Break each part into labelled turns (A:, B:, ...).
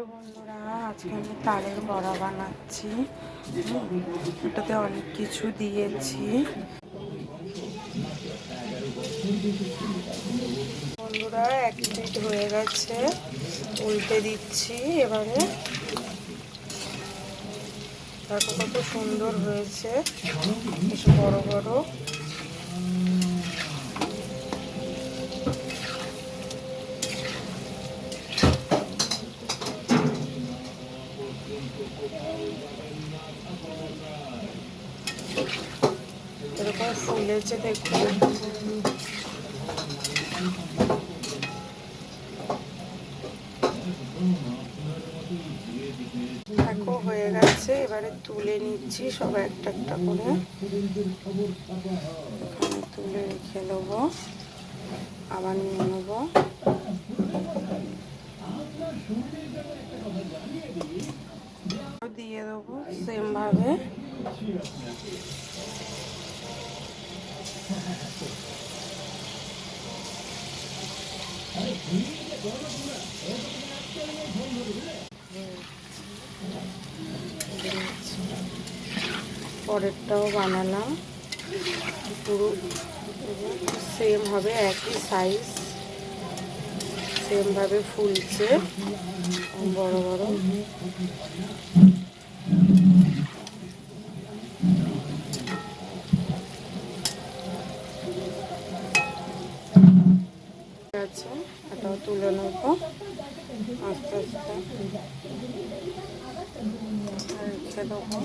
A: Hello বন্ধুরা, আজকে আমি তালের বড়া বানাচ্ছি। এটাতে অনেক কিছু দিয়েছি। বন্ধুরা, 1 মিনিট হয়ে গেছে, উল্টে দিচ্ছি। এবারে দেখো কত সুন্দর হয়েছে, বেশ বড় বড়। এরকম ফুলেছে দেখুন। দেখো হয়ে গেছে, এবারে তুলে নিচ্ছি সব একটা একটা করে। এখানে তুলে রেখে দেবো, আবার নিয়ে নেবো। দিয়ে দেবো সেম ভাবে। পরেরটাও বানালাম, পুরো সেম হবে, একই সাইজ, সেম ভাবে ফুলছে বড় বড়। আছে, এটাও তুলে নেব আস্তে আস্তে, রেখে দেবো।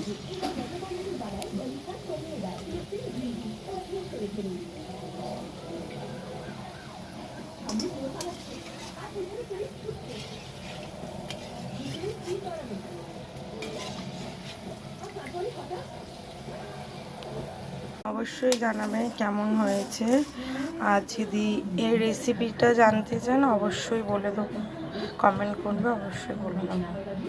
A: অবশ্যই জানাবে কেমন হয়েছে। আর যদি এই রেসিপিটা জানতে চান অবশ্যই বলে দেবো, কমেন্ট করবে, অবশ্যই বলে দেবো।